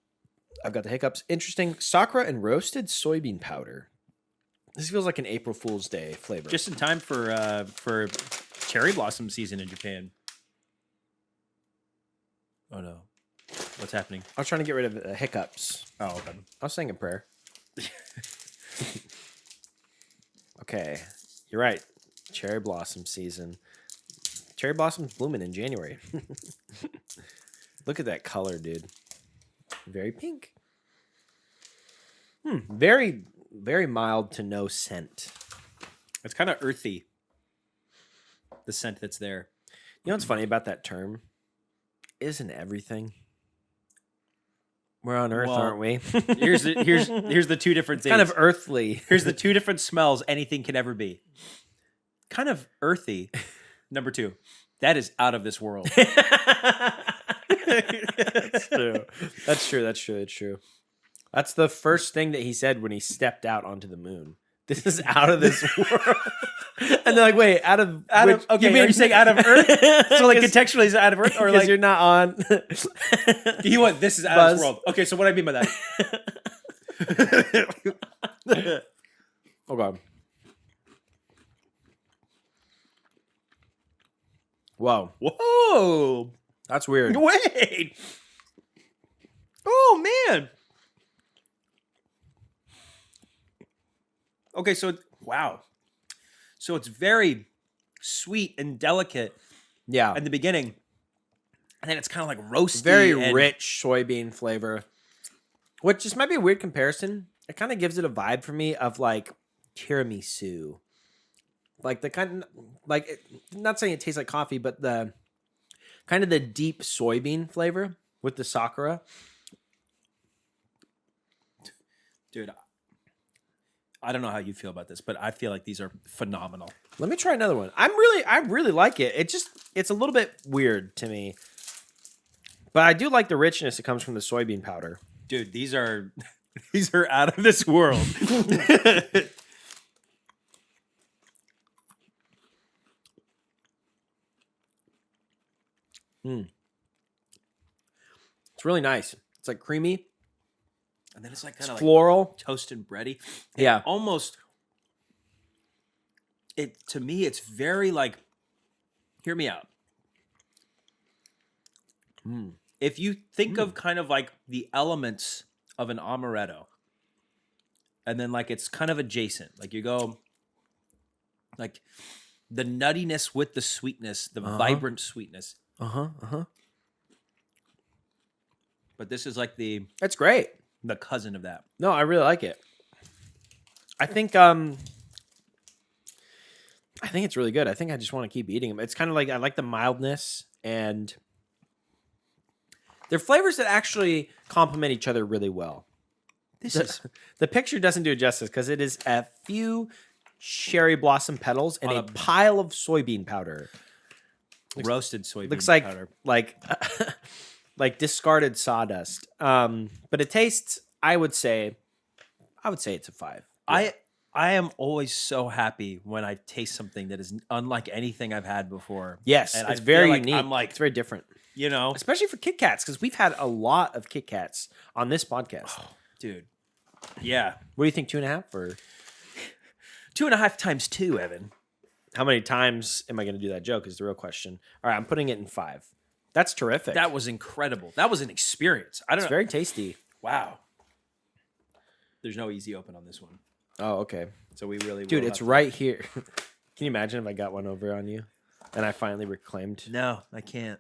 I've got the hiccups. Interesting. Sakura and roasted soybean powder. This feels like an April Fool's Day flavor. Just in time for cherry blossom season in Japan. Oh no. What's happening? I was trying to get rid of the hiccups. Oh, okay. I was saying a prayer. Okay. You're right. Cherry blossom season. Cherry blossoms blooming in January. Look at that color, dude. Very pink. Very, very mild to no scent. It's kind of earthy. The scent that's there. You know what's funny about that term? Isn't everything? We're on Earth, Well, aren't we? Here's the two different things. Kind of earthly. Here's the two different smells anything can ever be. Kind of earthy. Number 2. That is out of this world. That's true. That's true. That's true. That's true. That's the first thing that he said when he stepped out onto the moon. This is out of this world. And they're like, wait, out of okay, are you saying out of Earth? So like contextually is it out of Earth? Or like you're not on. You want this is out of this world. Okay, so what do I mean by that? Oh god. Whoa. Whoa. That's weird. Wait. Oh man. Okay, so wow. So it's very sweet and delicate Yeah. at the beginning. And then it's kind of like roasty. Very and rich soybean flavor. Which just might be a weird comparison. It kind of gives it a vibe for me of like tiramisu. Like the kind like not saying it tastes like coffee, but the kind of the deep soybean flavor with the Sakura. Dude, I don't know how you feel about this, but I feel like these are phenomenal. Let me try another one. I really like it. It's a little bit weird to me. But I do like the richness that comes from the soybean powder. Dude, these are out of this world. It's really nice. It's like creamy. And then it's like It's kind of like floral. toasted and bready. Yeah. Almost to me it's very like, hear me out. If you think of kind of like the elements of an amaretto, and then like it's kind of adjacent, like you go like the nuttiness with the sweetness, the vibrant sweetness. But this is like the That's great. cousin of that. No, I really like it. I think it's really good. I think I just want to keep eating them. It's kind of like I like the mildness, and they're flavors that actually complement each other really well. The picture doesn't do it justice because it is a few cherry blossom petals and a pile of soybean powder. Roasted soybean Looks like powder. like discarded sawdust. But it tastes. I would say it's a 5. Yeah. I am always so happy when I taste something that is unlike anything I've had before. Yes, and it's I very feel like unique. I'm like, It's very different, you know, especially for Kit Kats because we've had a lot of Kit Kats on this podcast. dude. Yeah, What do you think? 2.5 or 2.5 times 2, Evan. how many times am I going to do that joke? Is the real question. All right, I'm putting it in 5. That's terrific. That was incredible. That was an experience. I don't It's know. very tasty. Wow. There's no easy open on this one, Oh, okay, so we really, dude, will it's have right here. Can you imagine if I got one over on you, and I finally reclaimed? to- No, I can't.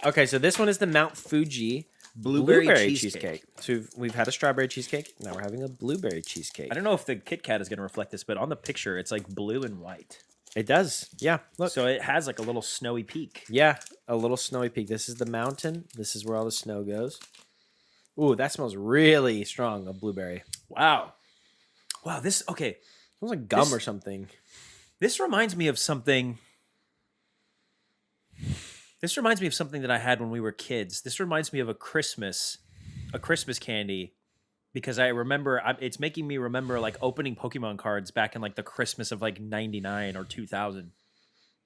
Okay, so this one is the Mount Fuji Blueberry cheesecake. cheesecake. So we've had a strawberry cheesecake. Now we're having a blueberry cheesecake. I don't know if the Kit Kat is going to reflect this, but on the picture, it's like blue and white. It does. Yeah. Look. So it has like a little snowy peak. Yeah, a little snowy peak. This is the mountain. This is where all the snow goes. Ooh, that smells really strong of blueberry. Wow. Wow. This, okay. Smells like gum This- or something. This reminds me of something. This reminds me of something that I had when we were kids. This reminds me of a Christmas candy, because I remember it's making me remember like opening Pokemon cards back in like the Christmas of like 99 or 2000.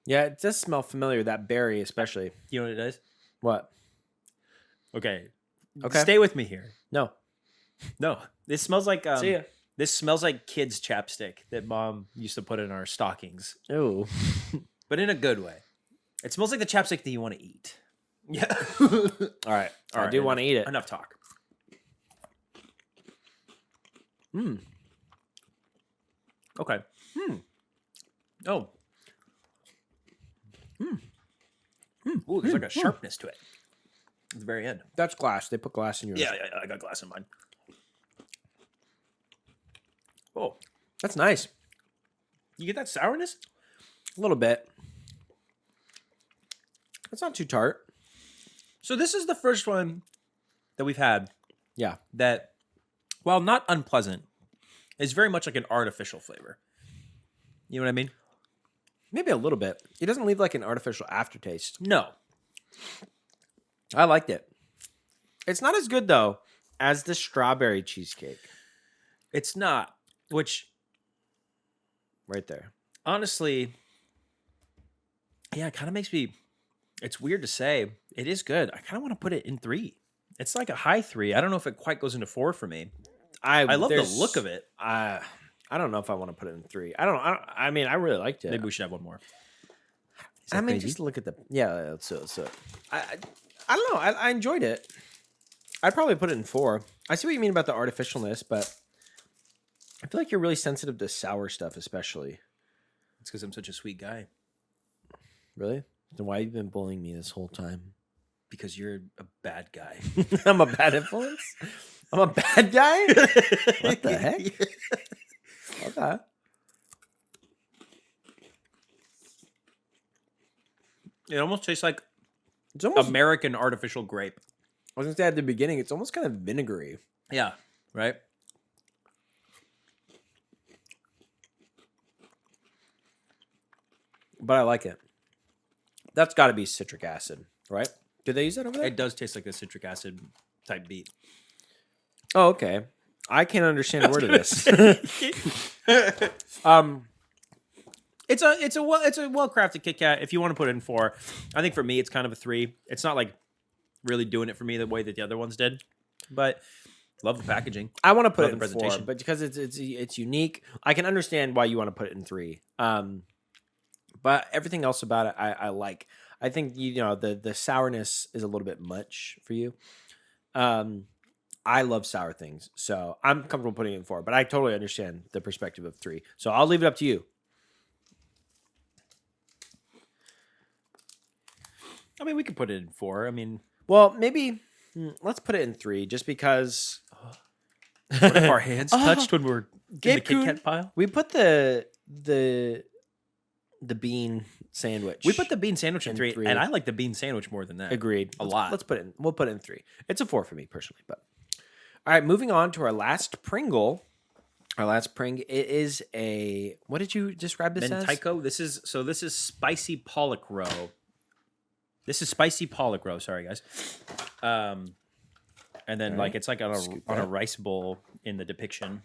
Yeah, it does smell familiar. That berry, especially. You know what it is? What? Okay. Okay. Stay with me here. No. No, this smells like See ya. this smells like kids' chapstick that mom used to put in our stockings, Ooh. but in a good way. It smells like the chapstick that you want to eat. Yeah. All right. I do want to eat it. Enough talk. Hmm. Okay. Oh. Ooh, there's like a sharpness to it at the very end. That's glass. They put glass in yours. Yeah, I got glass in mine. Oh, That's nice. you get that sourness? A little bit. It's not too tart. So this is the first one that we've had Yeah. that, while not unpleasant, is very much like an artificial flavor. You know what I mean? Maybe a little bit. It doesn't leave like an artificial aftertaste. No. I liked it. It's not as good though as the strawberry cheesecake. It's not, which Right there. honestly, yeah, it kind of makes me, it's weird to say. It is good. I kind of want to put it in 3. It's like a high 3. I don't know if it quite goes into 4 for me. I love the look of it. I don't know if I want to put it in 3. I mean, I really liked it. Maybe we should have one more. I mean, just look at the let's do it. I don't know. I enjoyed it. I'd probably put it in 4. I see what you mean about the artificialness, but I feel like you're really sensitive to sour stuff, especially. It's because I'm such a sweet guy. Really? Then why have you been bullying me this whole time? Because you're a bad guy. I'm a bad influence? I'm a bad guy? What the heck? Okay. It almost tastes like It's almost, American artificial grape. I was going to say at the beginning, it's almost kind of vinegary. Yeah. Right? But I like it. That's got to be citric acid, right? Do they use that over there? It does taste like a citric acid type beet. Oh, okay. I can't understand a word of this. It's a well crafted Kit Kat. If you want to put it in 4, I think for me it's kind of a 3. It's not like really doing it for me the way that the other ones did, but love the packaging. I want to put Love it in the 4, presentation. but because it's unique, I can understand why you want to put it in 3. But everything else about it, I like. I think the sourness is a little bit much for you. I love sour things, so I'm comfortable putting it in 4. But I totally understand the perspective of 3, so I'll leave it up to you. I mean, we could put it in 4. I mean, Well, maybe let's put it in 3, just because. what if our hands touched when we're in the Kit Gabe Kat pile? We put the bean sandwich. We put the bean sandwich in in 3, 3. and I like the bean sandwich more than that. Agreed. A lot. Let's put it in. We'll put it in 3. It's a 4 for me personally, but all right. Moving on to our last Pringle. Our last Pring. It is a. What did you describe this as? Mentaiko. This is spicy pollock roe. This is spicy pollock roe. Sorry, guys. And then All right. it's like on Scoop a that. rice bowl in the depiction.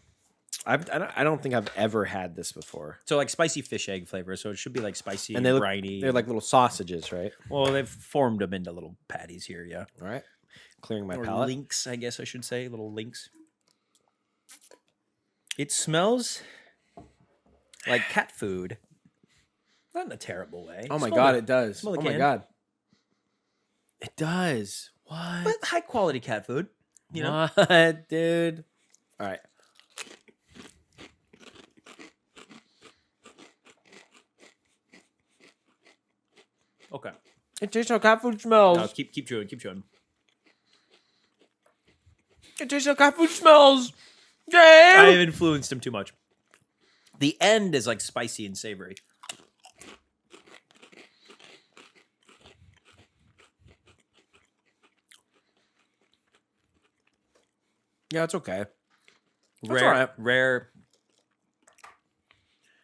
I don't think I've ever had this before. So like spicy fish egg flavor. So it should be like spicy And and they look. briny. They're like little sausages, right? well, they've formed them into little patties here. Yeah. All right. Clearing my Or palate. links, I guess I should say, little links. It smells like cat food, not in a terrible way. Oh my Smell god, the- it does. smell the Oh my can. god. It does. What? but high quality cat food. You know, What, dude? All right. okay. It tastes like cat food smells. No, keep chewing, keep chewing. It tastes like cat food smells. I James! have influenced him too much. The end is like spicy and savory. Yeah, it's okay. Rare, all right.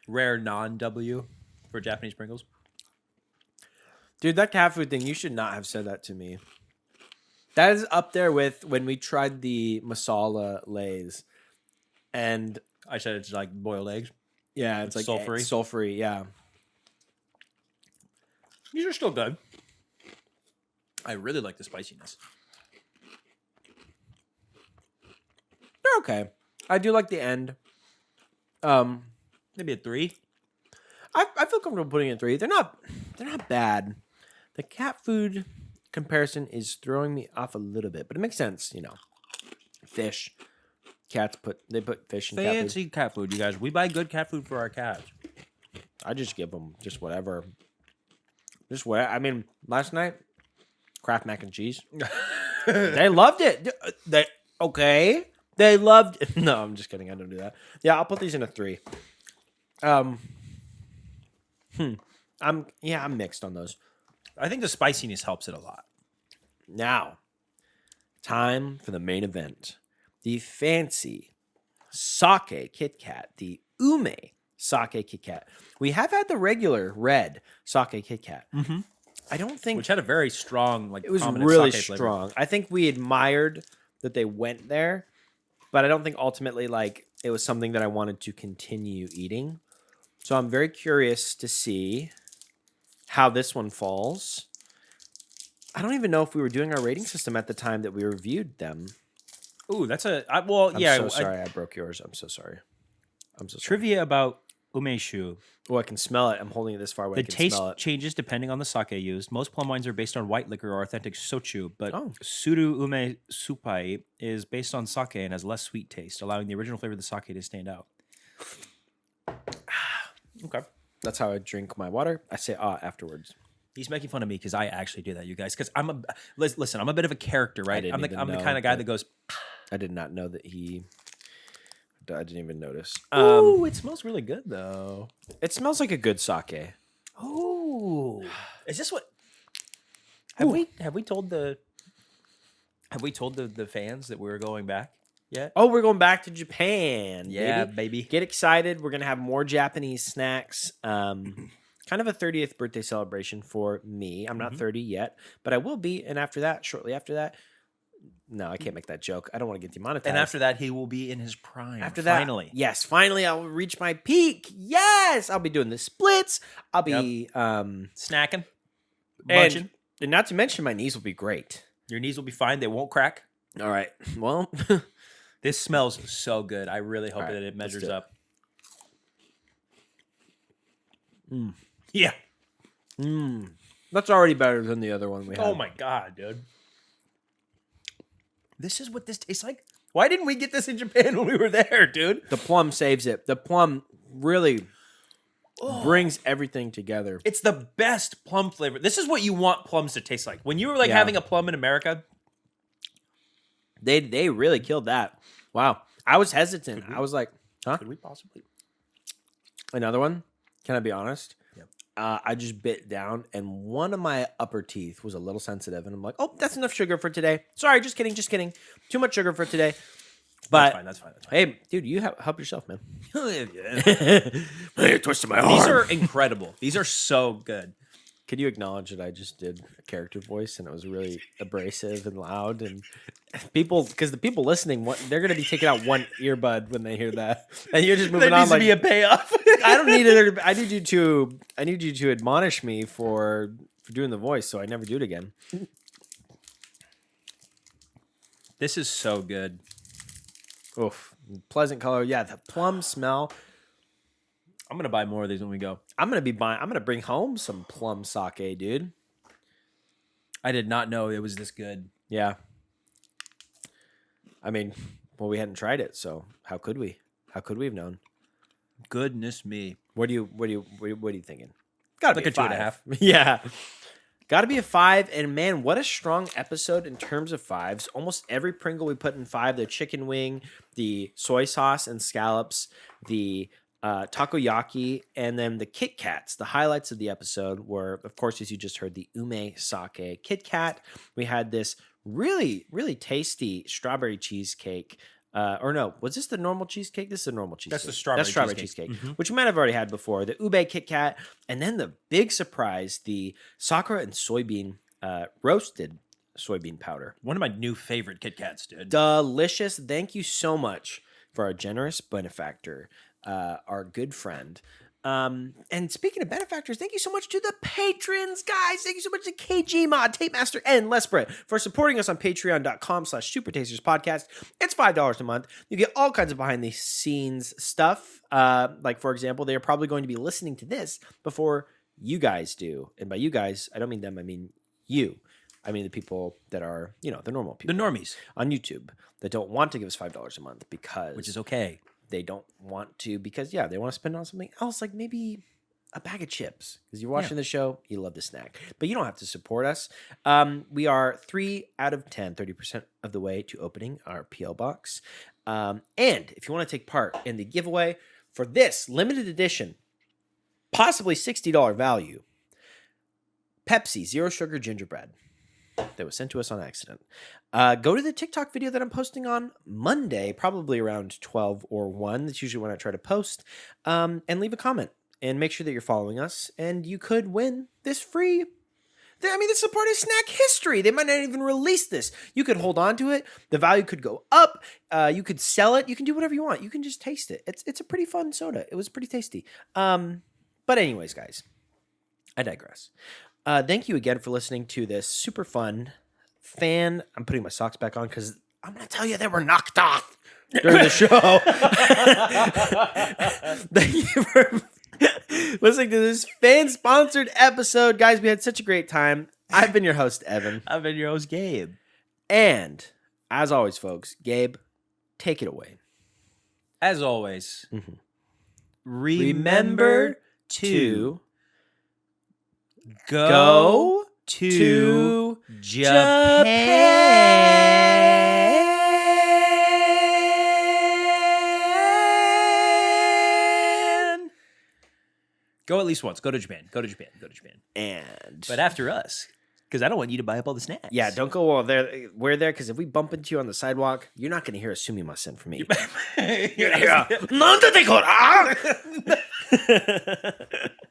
rare non W for Japanese Pringles. Dude, that cat food thing, you should not have said that to me. That is up there with when we tried the masala lays. And I said it's like boiled eggs. yeah, it's like Sulfury? Sulfury, yeah. These are still good. I really like the spiciness. They're okay. I do like the end. Maybe a 3. I feel comfortable putting it in 3. They're not bad. The cat food comparison is throwing me off a little bit, but it makes sense, you know. Fish. Cats put fish in cat food. Fancy cat food, you guys. We buy good cat food for our cats. I just give them just whatever. Just what I mean, last night, Kraft mac and cheese. They loved it. They loved it. No, I'm just kidding. I don't do that. Yeah, I'll put these in a 3. I'm mixed on those. I think the spiciness helps it a lot. Now, time for the main event. The fancy sake Kit Kat, the ume sake Kit Kat. We have had the regular red sake Kit Kat. Mm-hmm. I don't think Which had a very strong, like, it was prominent really sake flavor. strong. I think we admired that they went there, but I don't think ultimately like it was something that I wanted to continue eating. So I'm very curious to see how this one falls. I don't even know if we were doing our rating system at the time that we reviewed them. Ooh, that's I'm so sorry I broke yours. I'm so sorry. Trivia about umeshu. Oh, I can smell it. I'm holding it this far away. The I can taste smell it. changes depending on the sake used. Most plum wines are based on white liquor or authentic sochu, but Oh. suru ume supai is based on sake and has less sweet taste, allowing the original flavor of the sake to stand out. Okay. That's how I drink my water. I say afterwards. He's making fun of me because I actually do that, you guys. Because listen, I'm a bit of a character, right? I'm the kind of guy that goes. I did not know that he. I didn't even notice. Ooh, it smells really good though. It smells like a good sake. Oh, is this what? Have we told the fans that we're going back yet? Oh, we're going back to Japan. Yeah, baby. Get excited. We're going to have more Japanese snacks. Kind of a 30th birthday celebration for me. I'm not 30 yet, but I will be. And after that, shortly after that, no, I can't make that joke. I don't want to get demonetized. And after that, he will be in his prime. After that, finally. Yes, finally I'll reach my peak. Yes, I'll be doing the splits. I'll be snacking, munching. And not to mention my knees will be great. Your knees will be fine. They won't crack. All right. Well, this smells so good. I really hope All right, that it measures let's do it. up. Yeah. That's already better than the other one we had. Oh my god, dude. This is what this tastes like. Why didn't we get this in Japan when we were there, dude? The plum saves it. The plum really brings everything together. It's the best plum flavor. This is what you want plums to taste like. When you were like having a plum in America, they really killed that. Wow. I was hesitant. I was like, huh? could we possibly? Another one? Can I be honest? Yep. I just bit down, and one of my upper teeth was a little sensitive, and I'm like, "Oh, that's enough sugar for today." Sorry, just kidding. Too much sugar for today. But That's fine. hey, dude, you help yourself, man. Hey, twisted my arm. These are incredible. These are so good. Could you acknowledge that I just did a character voice and it was really abrasive and loud, and because the people listening, they're gonna be taking out one earbud when they hear that, and you're just moving There on needs like to be a payoff. I don't need it. I need you to admonish me for doing the voice, so I never do it again. This is so good. Oof, pleasant color. Yeah, the plum smell. I'm gonna buy more of these when we go. I'm gonna bring home some plum sake, dude. I did not know it was this good. Yeah. I mean, well, we hadn't tried it, so how could we? How could we have known? Goodness me. What are you thinking? Gotta Like be a 2.5. Yeah. Got to be a 5. And man, what a strong episode in terms of 5s. Almost every Pringle we put in 5. The chicken wing, the soy sauce and scallops, the takoyaki, and then the Kit Kats. The highlights of the episode were, of course, as you just heard, the ume sake Kit Kat. We had this really, really tasty strawberry cheesecake. Or no, was this the normal cheesecake? This is the normal cheesecake. That's the strawberry cheesecake, cheesecake. which you might have already had before. The ube Kit Kat, and then the big surprise, the sakura and soybean roasted soybean powder. One of my new favorite Kit Kats, dude. Delicious. Thank you so much for our generous benefactor, our good friend, And speaking of benefactors, thank you so much to the patrons, guys. Thank you so much to KG Mod, Tape Master, and Lesbret for supporting us on patreon.com/supertasterspodcast. It's $5 a month. You get all kinds of behind the scenes stuff. Like, for example, they are probably going to be listening to this before you guys do. And by you guys, I don't mean them, I mean you. I mean the people that are, the normal people. The normies. On YouTube that don't want to give us $5 a month because... Which is okay. They don't want to because, they want to spend on something else, like maybe a bag of chips. Because you're watching the show, you love the snack. But you don't have to support us. We are 3 out of 10, 30% of the way to opening our PL box. And if you want to take part in the giveaway for this limited edition, possibly $60 value, Pepsi Zero Sugar Gingerbread that was sent to us on accident. Go to the TikTok video that I'm posting on Monday, probably around 12 or 1. That's usually when I try to post. And leave a comment and make sure that you're following us. And you could win this free. This is a part of snack history. They might not even release this. You could hold on to it. The value could go up. You could sell it. You can do whatever you want. You can just taste it. It's a pretty fun soda. It was pretty tasty. But anyways, guys, I digress. Thank you again for listening to this super fun fan. I'm putting my socks back on because I'm going to tell you they were knocked off during the show. Thank you for listening to this fan-sponsored episode. Guys, we had such a great time. I've been your host, Evan. I've been your host, Gabe. And, as always, folks, Gabe, take it away. As always, remember to... Go to Japan. Go at least once. Go to Japan. Go to Japan. Go to Japan. But after us, because I don't want you to buy up all the snacks. Yeah, don't go while we're there, because if we bump into you on the sidewalk, you're not going to hear a sumimasen from me. You're going to hear a,